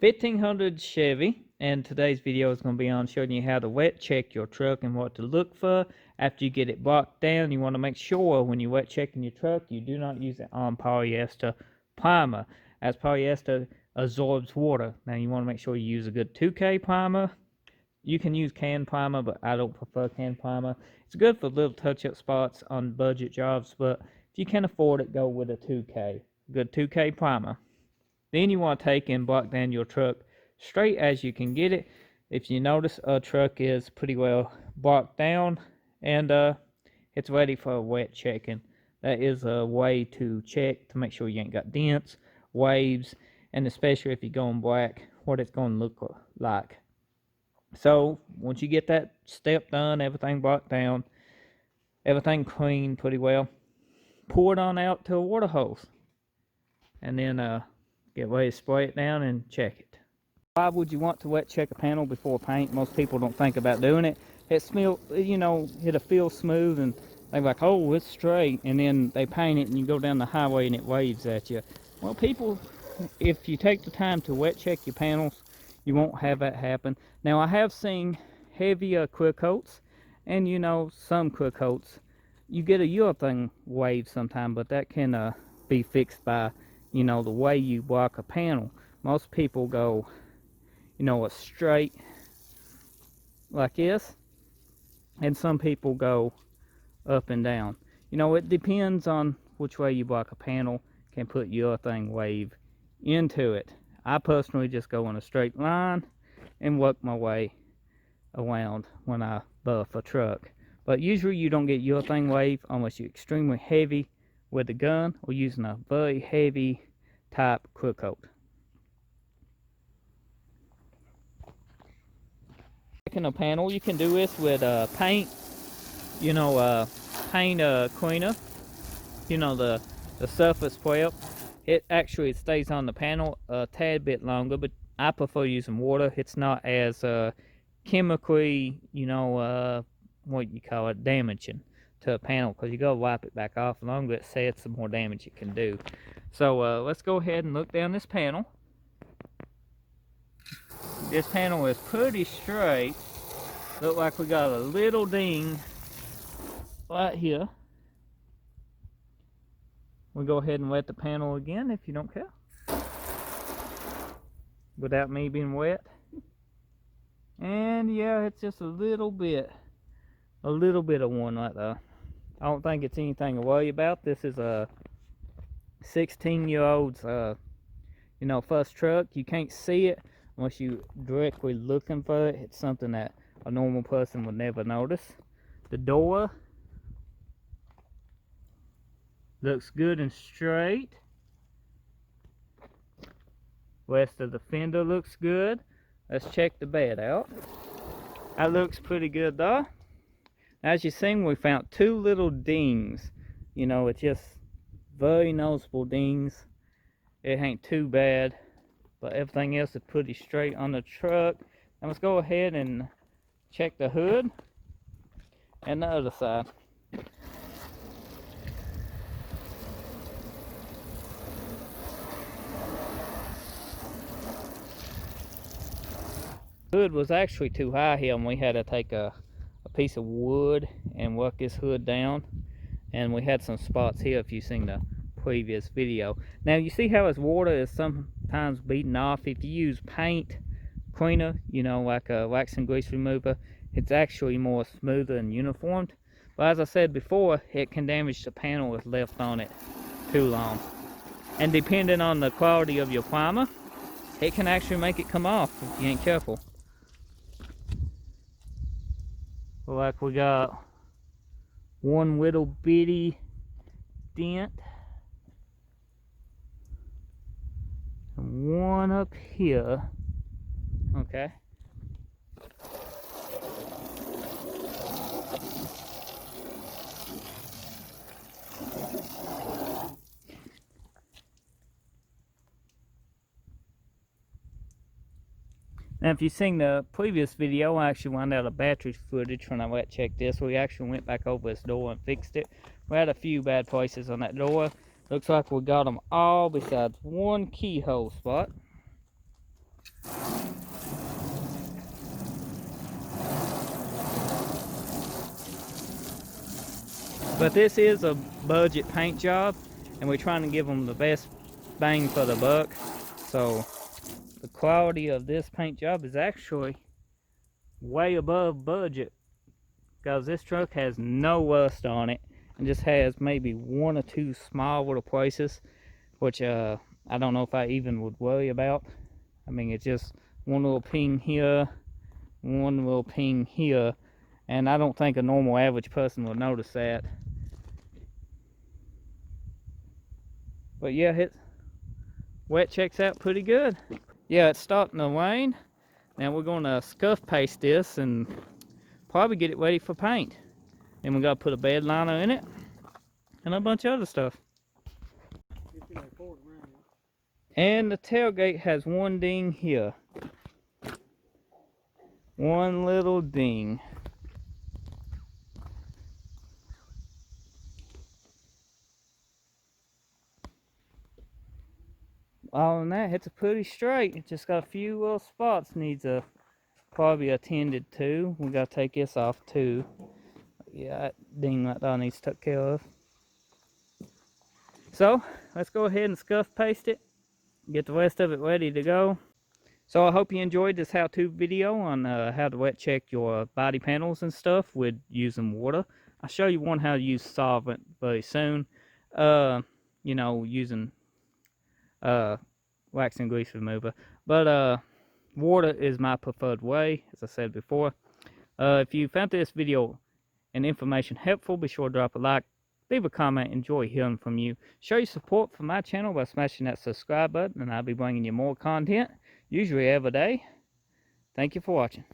1500 Chevy, and today's video is going to be on showing you how to wet check your truck and what to look for after you get it blocked down. You want to make sure when you wet checking your truck you do not use it on polyester primer, as polyester absorbs water. Now you want to make sure you use a good 2K primer. You can use canned primer, but I don't prefer canned primer. It's good for little touch-up spots on budget jobs, but if you can afford it, go with a 2K. Good 2K primer. Then you want to take and block down your truck straight as you can get it. If you notice a truck is pretty well blocked down and it's ready for a wet checking, that is a way to check to make sure you ain't got dents, waves, and especially if you're going black, what it's going to look like. So once you get that step done, everything blocked down, everything clean pretty well, pour it on out to a water hose, and then get ready to spray it down and check it. Why would you want to wet check a panel before paint? Most people don't think about doing it. It smells, you know, it'll feel smooth and they're like, oh, it's straight, and then they paint it and you go down the highway and it waves at you. Well, people, if you take the time to wet check your panels, you won't have that happen. Now, I have seen heavier clear coats, and you know, some clear coats, you get a urethane wave sometime, but that can be fixed by, you know, the way you block a panel. Most people go, you know, a straight like this, and some people go up and down. You know, it depends on which way you block a panel, can put urethane wave into it. I personally just go in a straight line and work my way around when I buff a truck. But usually you don't get urethane wave unless you're extremely heavy with the gun or using a very heavy type clear coat. Checking a panel, you can do this with paint, you know, paint cleaner, you know, the surface prep. It actually stays on the panel a tad bit longer, but I prefer using water. It's not as chemically, you know, what you call it, damaging to a panel, because you gotta wipe it back off. The longer it sets, the more damage it can do. So let's go ahead and look down this panel. This panel is pretty straight. Look like we got a little ding right here. We'll go ahead and wet the panel again if you don't care, without me being wet. And yeah, it's just a little bit of one right there. I don't think it's anything to worry about. This is a 16-year-old's you know, first truck. You can't see it unless you directly looking for it. It's something that a normal person would never notice. The door looks good and straight. Rest of the fender looks good. Let's check the bed out. That looks pretty good though. As you seen, we found two little dings. You know, it's just very noticeable dings. It ain't too bad, but everything else is pretty straight on the truck. And let's go ahead and check the hood and the other side. Hood was actually too high here, and we had to take a piece of wood and work this hood down, and we had some spots here if you've seen the previous video. Now you see how his water is sometimes beaten off. If you use paint cleaner, you know, like a wax and grease remover, it's actually more smoother and uniformed. But as I said before, it can damage the panel if left on it too long, and depending on the quality of your primer, it can actually make it come off if you ain't careful. Like we got one little bitty dent and one up here. Okay. Now, if you've seen the previous video, I actually wound out a battery footage when I wet checked this. We actually went back over this door and fixed it. We had a few bad places on that door. Looks like we got them all besides one keyhole spot. But this is a budget paint job, and we're trying to give them the best bang for the buck. So the quality of this paint job is actually way above budget, because this truck has no rust on it and just has maybe one or two small little places, which I don't know if I even would worry about. I mean, it's just one little ping here, one little ping here, and I don't think a normal average person will notice that. But yeah, it wet checks out pretty good. Yeah, it's starting to rain. Now we're going to scuff paste this and probably get it ready for paint. Then we got to put a bed liner in it and a bunch of other stuff. And the tailgate has one ding here. One little ding. Other than that, it's pretty straight. It just got a few little spots needs probably attended to. We got to take this off too. Yeah, that ding right there needs took care of. So let's go ahead and scuff paste it. Get the rest of it ready to go. So I hope you enjoyed this how-to video on how to wet check your body panels and stuff with using water. I'll show you one how to use solvent very soon. You know, using wax and grease remover. But water is my preferred way, as I said before. If you found this video and information helpful, be sure to drop a like, leave a comment. Enjoy hearing from you. Show your support for my channel by smashing that subscribe button, and I'll be bringing you more content, usually every day. Thank you for watching.